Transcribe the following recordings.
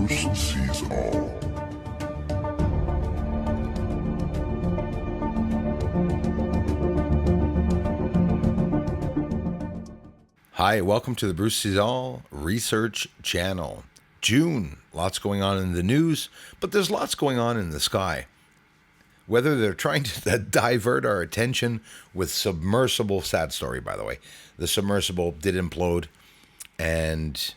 Bruce sees all. Hi, welcome to the Bruce Sees All Research Channel. June, lots going on in the news, but there's lots going on in the sky. Whether they're trying to divert our attention with submersible, sad story by the way, the submersible did implode and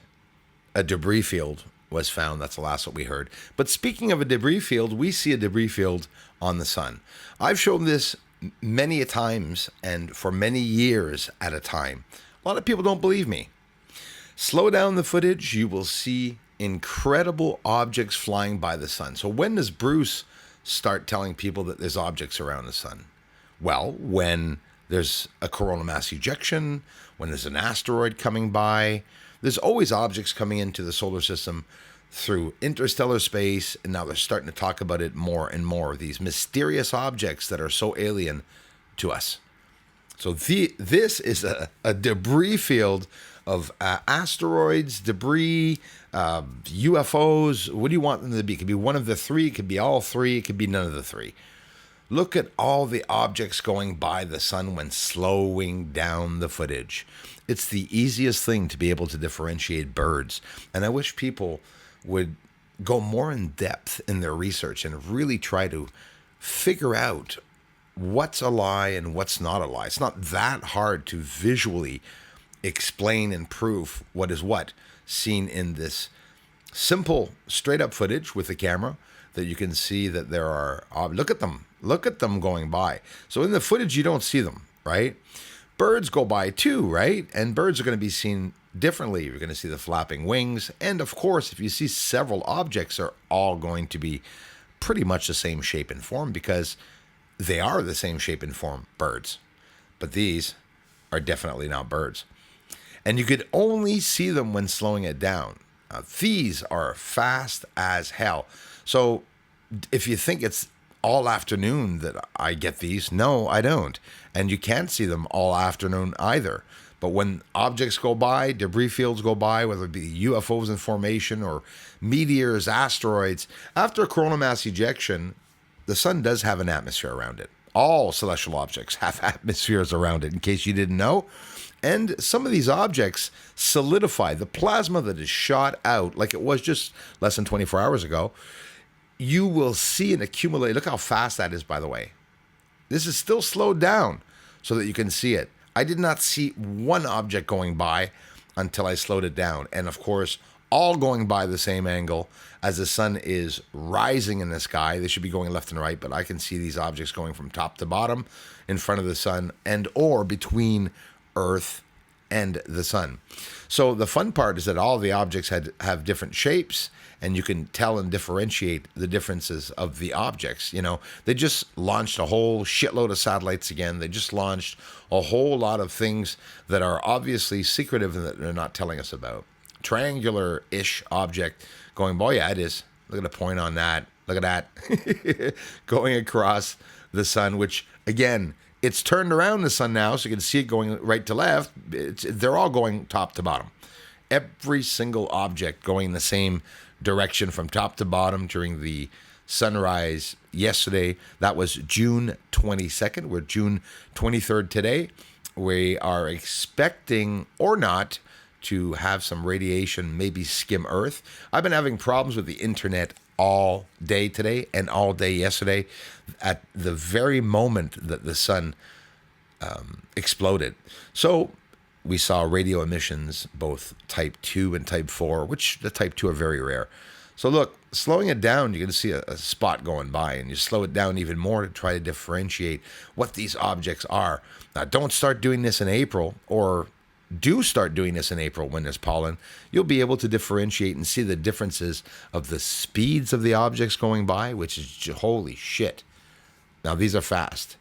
a debris field was found. That's the last what we heard. But speaking of a debris field, we see a debris field on the sun. I've shown this many a times and for many years at a time. A lot of people don't believe me. Slow down the footage, you will see incredible objects flying by the sun. So when does Bruce start telling people that there's objects around the sun? Well, when there's a coronal mass ejection, when there's an asteroid coming by, there's always objects coming into the solar system through interstellar space, and now they're starting to talk about it more and more, these mysterious objects that are so alien to us. So this is a debris field of asteroids, debris, UFOs. What do you want them to be? It could be one of the three. It could be all three. It could be none of the three. Look at all the objects going by the sun when slowing down the footage. It's the easiest thing to be able to differentiate birds. And I wish people would go more in depth in their research and really try to figure out what's a lie and what's not a lie. It's not that hard to visually explain and prove what is what, seen in this simple straight up footage with the camera that you can see that there are, look at them going by. So in the footage, you don't see them, right? Birds go by too, right? And birds are going to be seen differently. You're going to see the flapping wings. And of course, if you see several objects, are all going to be pretty much the same shape and form because they are the same shape and form, birds. But these are definitely not birds. And you could only see them when slowing it down. These are fast as hell. So if you think it's all afternoon that I get these, no, I don't. And you can't see them all afternoon either. But when objects go by, debris fields go by, whether it be UFOs in formation or meteors, asteroids, after a coronal mass ejection, the sun does have an atmosphere around it. All celestial objects have atmospheres around it, in case you didn't know. And some of these objects solidify. The plasma that is shot out, like it was just less than 24 hours ago, you will see an accumulate. Look how fast that is, by the way. This is still slowed down so that you can see it. I did not see one object going by until I slowed it down. And of course, all going by the same angle as the sun is rising in the sky. They should be going left and right, but I can see these objects going from top to bottom in front of the sun and or between Earth and the sun. So the fun part is that all the objects have different shapes, and you can tell and differentiate the differences of the objects. You know, they just launched a whole shitload of satellites again. They just launched a whole lot of things that are obviously secretive and that they're not telling us about. Triangular-ish object going by. Yeah, it is. Look at the point on that. Look at that. Going across the sun, which, again, it's turned around the sun now, so you can see it going right to left. They're all going top to bottom. Every single object going the same direction from top to bottom during the sunrise yesterday. That was June 22nd. We're June 23rd today. We are expecting, or not, to have some radiation, maybe skim Earth. I've been having problems with the internet all day today and all day yesterday at the very moment that the sun exploded. So we saw radio emissions, both type 2 and type 4, which the type 2 are very rare. So look, slowing it down, you're going to see a spot going by, and you slow it down even more to try to differentiate what these objects are. Now, don't start doing this in April, or do start doing this in April when there's pollen. You'll be able to differentiate and see the differences of the speeds of the objects going by, which is holy shit. Now, these are fast,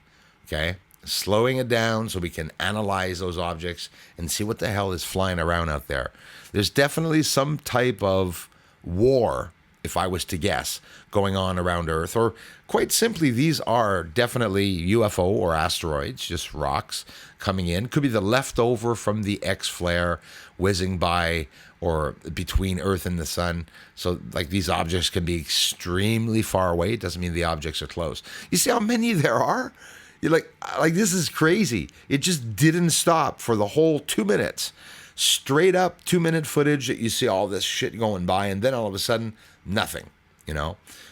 okay? Slowing it down so we can analyze those objects and see what the hell is flying around out there. There's definitely some type of war if I was to guess, going on around Earth. Or quite simply, these are definitely UFO or asteroids, just rocks coming in. Could be the leftover from the X flare whizzing by or between Earth and the sun. So like these objects can be extremely far away. It doesn't mean the objects are close. You see how many there are? You're like this is crazy. It just didn't stop for the whole 2 minutes. Straight up 2-minute footage that you see all this shit going by, and then all of a sudden, nothing,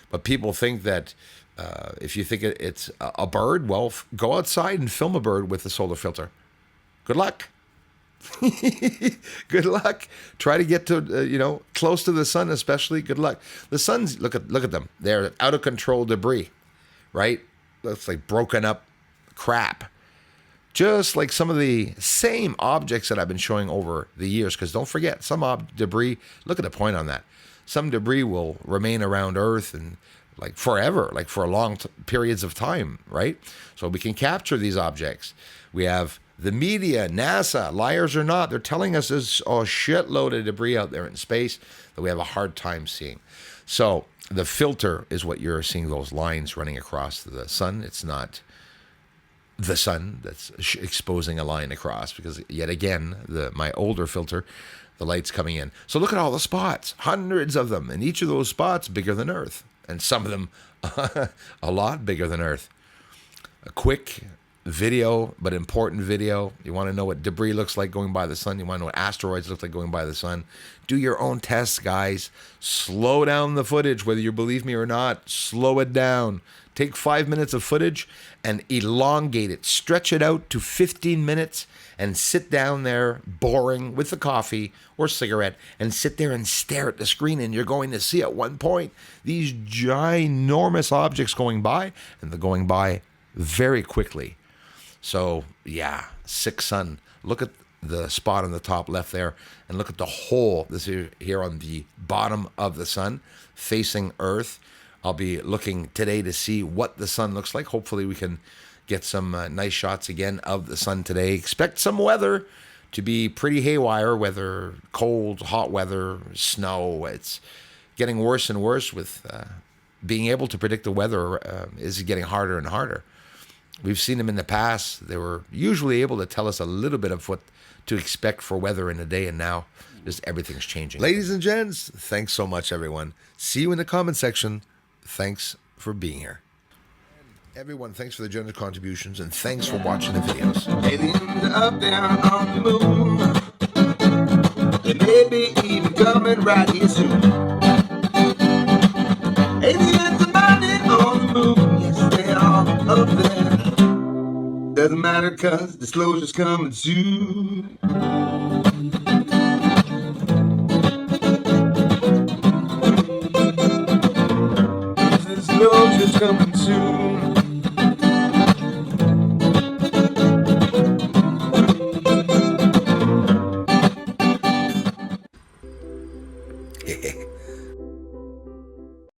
But people think that if you think it's a bird, well, go outside and film a bird with a solar filter. Good luck. Good luck. Try to get to, close to the sun, especially. Good luck. The sun's, look at them. They're out of control debris, right? Looks like broken up crap. Just like some of the same objects that I've been showing over the years, because don't forget, some debris, look at the point on that. Some debris will remain around Earth and like forever, like for long periods of time, right? So we can capture these objects. We have the media, NASA, liars or not, they're telling us there's a shitload of debris out there in space that we have a hard time seeing. So the filter is what you're seeing, those lines running across the sun. It's not the sun that's exposing a line across, because yet again, my older filter, the light's coming in. So look at all the spots, hundreds of them, and each of those spots bigger than Earth, and some of them a lot bigger than Earth. A quick video, but important video. You want to know what debris looks like going by the sun. You want to know what asteroids look like going by the sun. Do your own tests, guys. Slow down the footage, whether you believe me or not. Slow it down. Take 5 minutes of footage and elongate it. Stretch it out to 15 minutes and sit down there boring with a coffee or cigarette and sit there and stare at the screen, and you're going to see at one point these ginormous objects going by, and they're going by very quickly. So yeah, sick sun. Look at the spot on the top left there, and look at the hole. This is here on the bottom of the sun facing Earth. I'll be looking today to see what the sun looks like. Hopefully we can get some nice shots again of the sun today. Expect some weather to be pretty haywire, weather, cold, hot weather, snow. It's getting worse and worse with being able to predict the weather is getting harder and harder. We've seen them in the past. They were usually able to tell us a little bit of what to expect for weather in a day, and now just everything's changing. Ladies and gents, thanks so much, everyone. See you in the comment section. Thanks for being here. Everyone, thanks for the generous contributions, and thanks for watching the videos. Aliens are up there on the moon. They may be even coming right here soon. Aliens are landing on the moon. Yes, they are up there. Doesn't matter, cause disclosure's coming soon. Disclosure's coming soon.